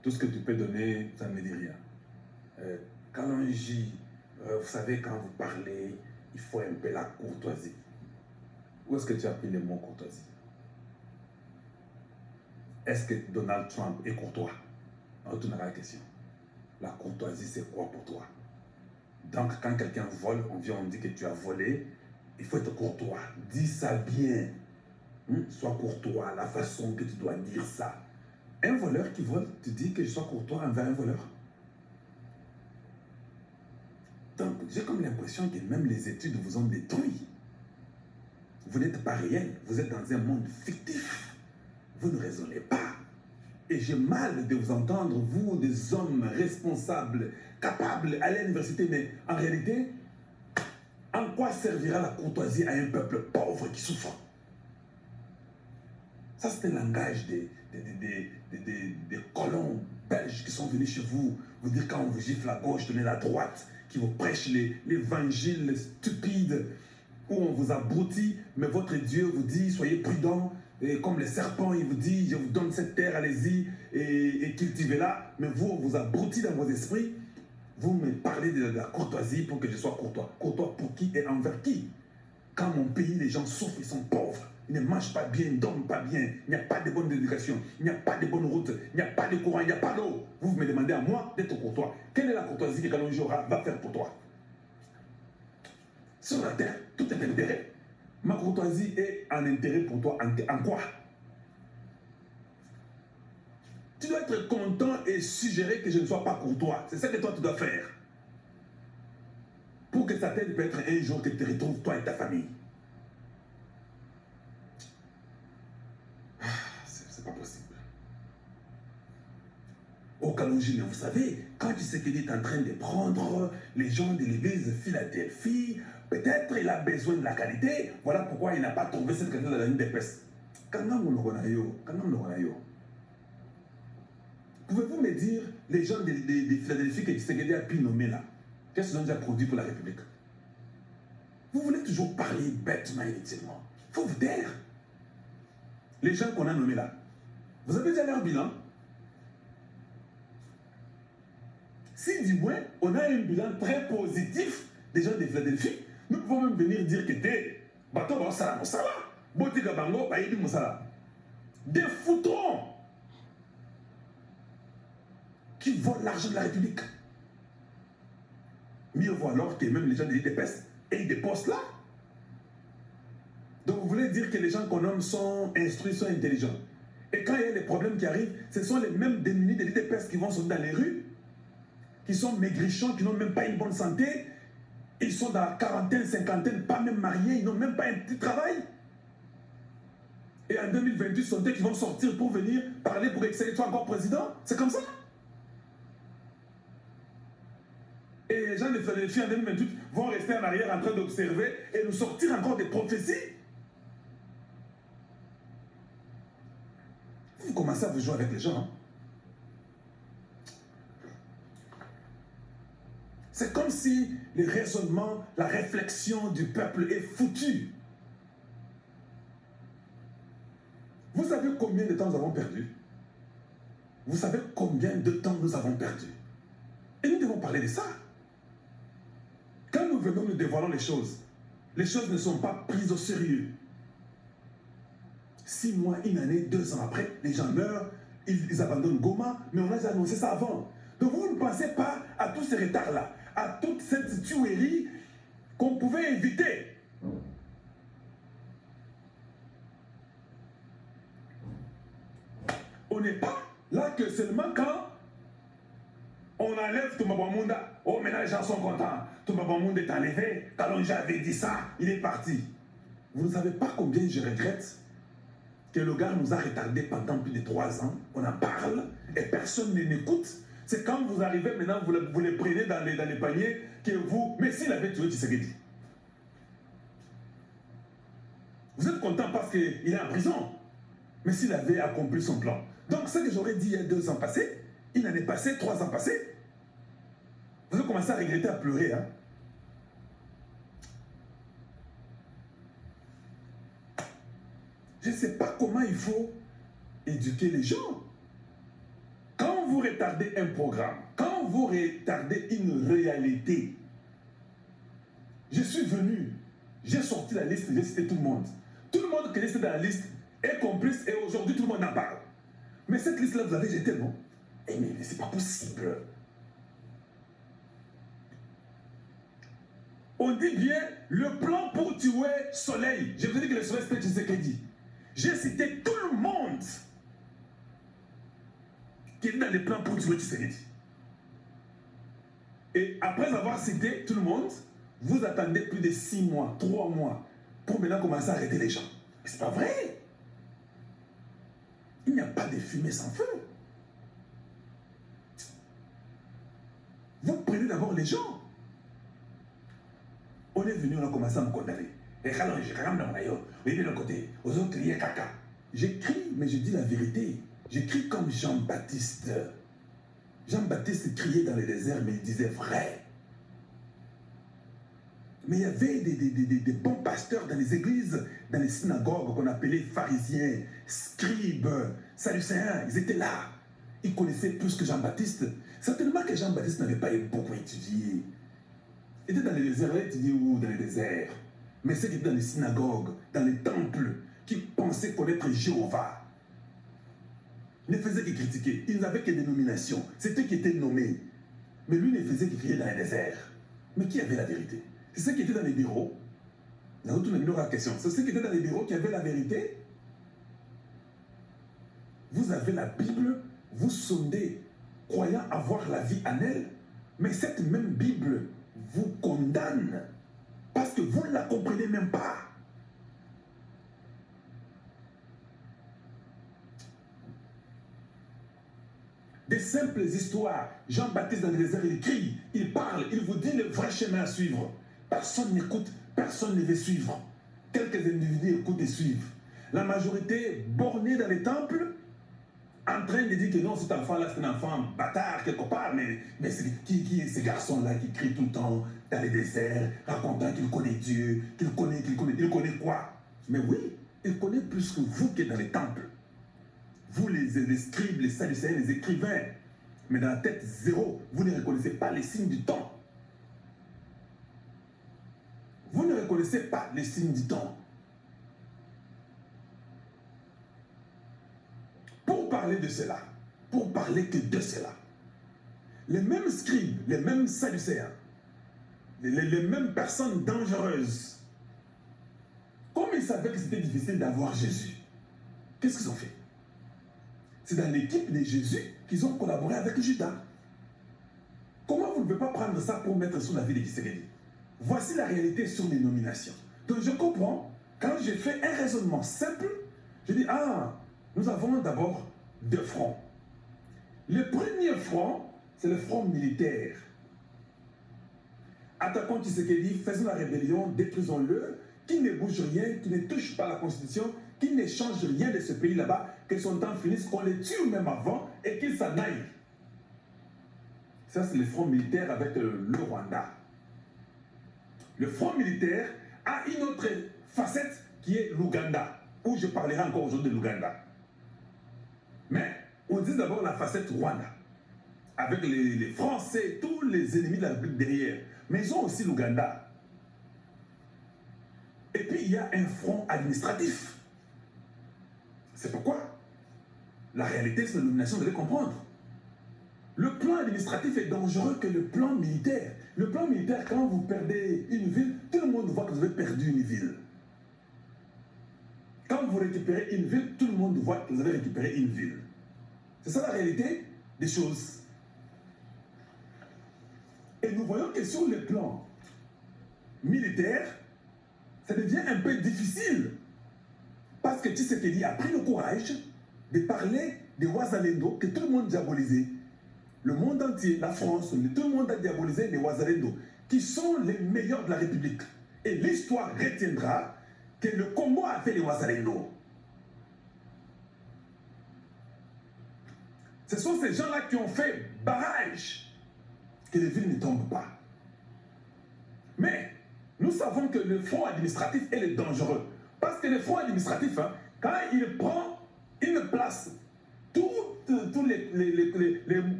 Tout ce que tu peux donner, ça ne me dit rien. Kalonji, vous savez, quand vous parlez, il faut un peu la courtoisie. Où est-ce que tu as pris le mot courtoisie? Est-ce que Donald Trump est courtois? On retourne à la question. La courtoisie, c'est quoi pour toi? Donc, quand quelqu'un vole, on dit que tu as volé, il faut être courtois. Dis ça bien. Sois courtois, la façon que tu dois dire ça. Un voleur qui vole, tu dis que je sois courtois envers un voleur. Donc, j'ai comme l'impression que même les études vous ont détruit. Vous n'êtes pas réel, vous êtes dans un monde fictif. Vous ne raisonnez pas. Et j'ai mal de vous entendre, vous, des hommes responsables, capables, à l'université, mais en réalité, en quoi servira la courtoisie à un peuple pauvre qui souffre? Ça, c'est un langage des colons belges qui sont venus chez vous, vous dire quand on vous gifle à gauche, donnez la droite, qui vous prêchent l'évangile stupide, où on vous abrutit, mais votre Dieu vous dit, soyez prudents, et comme les serpents, il vous dit, je vous donne cette terre, allez-y, et cultivez-la, mais vous, on vous abrutit dans vos esprits, vous me parlez de la courtoisie pour que je sois courtois. Courtois pour qui et envers qui? Quand mon pays, les gens souffrent, ils sont pauvres. Ils ne mangent pas bien, ils ne dorment pas bien. Il n'y a pas de bonne éducation, il n'y a pas de bonne route, il n'y a pas de courant, il n'y a pas d'eau. Vous me demandez à moi d'être courtois. Quelle est la courtoisie que Kalonji va faire pour toi? Sur la terre, tout est intérêt. Ma courtoisie est en intérêt pour toi. En quoi? Tu dois être content et suggérer que je ne sois pas courtois. C'est ça que toi tu dois faire. Pour que ça t'aide peut-être un jour que tu te retrouves toi et ta famille. C'est pas possible. Au Kalonji, mais vous savez, quand Tshisekedi est en train de prendre les gens de l'église Philadelphie, peut-être il a besoin de la qualité, voilà pourquoi il n'a pas trouvé cette qualité dans la ligne d'épaisse. Pouvez-vous me dire, les gens de Philadelphie que Tshisekedi a pu nommer là, qu'est-ce qu'ils ont déjà produit pour la République? Vous voulez toujours parler bêtement et inutilement. Il faut vous taire. Les gens qu'on a nommés là, vous avez déjà leur bilan? Si du moins on a un bilan très positif des gens de Philadelphie, nous pouvons même venir dire que t'es bateau Mosala Mosala, Botika Bango, Baïdi Mosala. Des foutrons qui volent l'argent de la République. Mieux vaut alors que même les gens de l'IDPS aient des postes là. Donc vous voulez dire que les gens qu'on nomme sont instruits, sont intelligents. Et quand il y a des problèmes qui arrivent, ce sont les mêmes démunis de l'IDPS qui vont sortir dans les rues, qui sont maigrichons, qui n'ont même pas une bonne santé. Ils sont dans la quarantaine, cinquantaine, pas même mariés, ils n'ont même pas un petit travail. Et en 2028, ce sont eux qui vont sortir pour venir parler pour que Tshisekedi soit encore président. C'est comme ça. Et les gens de Philadelphie en 2028 vont rester en arrière en train d'observer et nous sortir encore des prophéties. Vous commencez à vous jouer avec les gens. Hein? C'est comme si le raisonnement, la réflexion du peuple est foutu. Vous savez combien de temps nous avons perdu? Vous savez combien de temps nous avons perdu? Et nous devons parler de ça. Quand nous venons, nous dévoilons les choses ne sont pas prises au sérieux. 6 mois, 1 année, 2 ans après, les gens meurent, ils abandonnent Goma, mais on a déjà annoncé ça avant. Donc vous ne pensez pas à tous ces retards-là, à toute cette tuerie qu'on pouvait éviter. On n'est pas là que seulement quand on enlève Toumabamunda. Oh, maintenant les gens sont contents. Toumabamunda est enlevé. Kalonji avait dit ça, il est parti. Vous ne savez pas combien je regrette que le gars nous a retardé pendant plus de 3 ans. On en parle et personne ne m'écoute. C'est quand vous arrivez maintenant, vous les prenez dans les paniers que vous... Mais s'il avait tué Tshisekedi, vous êtes content parce qu'il est en prison. Mais s'il avait accompli son plan. Donc ce que j'aurais dit il y a 2 ans passés, il en est passé 3 ans passés. Vous avez commencé à regretter, à pleurer. Hein? Je ne sais pas comment il faut éduquer les gens. Quand vous retardez un programme, quand vous retardez une réalité, je suis venu, j'ai sorti la liste, j'ai cité tout le monde. Tout le monde qui est dans la liste est complice et aujourd'hui tout le monde en parle. Mais cette liste-là, vous l'avez jetée, non? Eh mais c'est pas possible. On dit bien le plan pour tuer Soleil. Je vous ai dit que le Soleil c'était Tshisekedi. J'ai cité tout le monde qui est dans les plans pour tuer Tshisekedi. Et après avoir cité tout le monde, vous attendez plus de 6 mois, 3 mois pour maintenant commencer à arrêter les gens. Mais c'est pas vrai. Il n'y a pas de fumée sans feu. Vous prenez d'abord les gens. On est venu, on a commencé à me condamner. Et alors, j'ai quand même dans mon ailleurs. Oui, de l'autre côté, aux autres, il y a caca. J'écris, mais je dis la vérité. J'écris comme Jean-Baptiste. Jean-Baptiste criait dans le désert, mais il disait vrai. Mais il y avait des bons pasteurs dans les églises, dans les synagogues qu'on appelait pharisiens, scribes, sadducéens. Ils étaient là. Ils connaissaient plus que Jean-Baptiste. Certainement que Jean-Baptiste n'avait pas beaucoup étudié. Il était dans les déserts, il étudiait où dans les déserts? Mais ceux qui étaient dans les synagogues, dans les temples, qui pensaient connaître Jéhovah, ne faisaient que critiquer. Ils n'avaient que des nominations. C'était eux qui étaient nommés. Mais lui ne faisait que crier dans les déserts. Mais qui avait la vérité? C'est ceux qui étaient dans les bureaux. Nous avons une autre question. C'est ceux qui étaient dans les bureaux qui avaient la vérité. Vous avez la Bible, vous sondez, croyant avoir la vie en elle. Mais cette même Bible vous condamne parce que vous ne la comprenez même pas. Des simples histoires. Jean-Baptiste dans le désert, il crie, il parle, il vous dit le vrai chemin à suivre. Personne n'écoute, personne ne veut suivre. Quelques individus écoutent et suivent. La majorité bornée dans les temples, en train de dire que non, cet enfant-là, c'est un enfant bâtard quelque part, mais qui est ces garçons-là qui crient tout le temps dans les déserts, racontant qu'il connaît Dieu, qu'il connaît quoi? Mais oui, il connaît plus que vous qui êtes dans les temples. Vous, les scribes, les sadducéens, les écrivains, mais dans la tête zéro, vous ne reconnaissez pas les signes du temps. Vous ne reconnaissez pas les signes du temps. Pour parler de cela, pour parler que de cela, les mêmes scribes, les mêmes sadducéens, les mêmes personnes dangereuses, comme ils savaient que c'était difficile d'avoir Jésus, qu'est-ce qu'ils ont fait? C'est dans l'équipe de Jésus qu'ils ont collaboré avec Judas. Comment vous ne pouvez pas prendre ça pour mettre sur la vie de Tshisekedi? Voici la réalité sur les nominations. Donc je comprends, quand j'ai fait un raisonnement simple, je dis, nous avons d'abord 2 fronts. Le premier front, c'est le front militaire. Attaquons Tshisekedi, faisons la rébellion, détruisons-le, qui ne bouge rien, qui ne touche pas la Constitution, qui ne change rien de ce pays là-bas, que son temps finisse, qu'on les tue même avant et qu'il s'en aille. Ça, c'est le front militaire avec le Rwanda. Le front militaire a une autre facette qui est l'Ouganda, où je parlerai encore aujourd'hui de l'Ouganda. Mais on dit d'abord la facette Rwanda, avec les Français, tous les ennemis de la République derrière. Mais ils ont aussi l'Ouganda. Et puis il y a un front administratif. C'est pourquoi la réalité, c'est la nomination, vous devez comprendre. Le plan administratif est dangereux que le plan militaire. Le plan militaire, quand vous perdez une ville, tout le monde voit que vous avez perdu une ville. Quand vous récupérez une ville, tout le monde voit que vous avez récupéré une ville. C'est ça la réalité des choses. Et nous voyons que sur le plan militaire, ça devient un peu difficile. Parce que Tshisekedi a pris le courage de parler des Wazalendo que tout le monde diabolisait. Le monde entier, la France, tout le monde a diabolisé les Wazalendo, qui sont les meilleurs de la République. Et l'histoire retiendra que le Congo a fait les Wazalendo. Ce sont ces gens-là qui ont fait barrage que les villes ne tombent pas. Mais nous savons que le front administratif est le dangereux. Parce que le front administratif, quand il prend une place tous les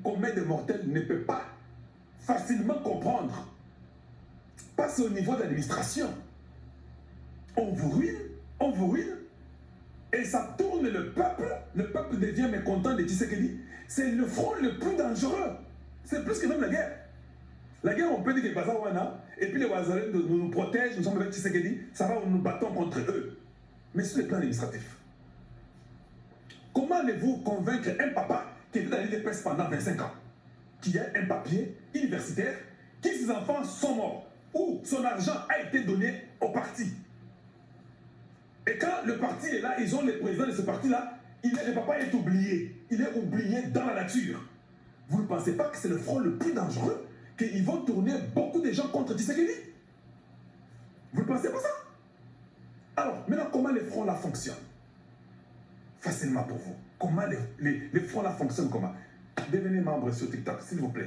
communs des mortels ne peuvent pas facilement comprendre. Passe au niveau de l'administration. On vous ruine, et ça tourne le peuple devient mécontent de Tshisekedi. C'est le front le plus dangereux. C'est plus que même la guerre. La guerre, on peut dire que Bazawana, et puis les Wazalem nous protègent, nous sommes avec Tshisekedi, ça va, nous battons contre eux. Mais sur le plan administratif, comment allez-vous convaincre un papa qui était dans l'IDPS pendant 25 ans, qui a un papier universitaire, que ses enfants sont morts, ou son argent a été donné au parti? Et quand le parti est là, ils ont le président de ce parti-là, le papa est oublié. Il est oublié dans la nature. Vous ne pensez pas que c'est le front le plus dangereux, qu'ils vont tourner beaucoup de gens contre Tshisekedi? Vous ne pensez pas ça? Alors, maintenant, comment les fronts là fonctionnent? Facilement pour vous. Comment les fronts là fonctionnent comment? Devenez membre sur TikTok, s'il vous plaît.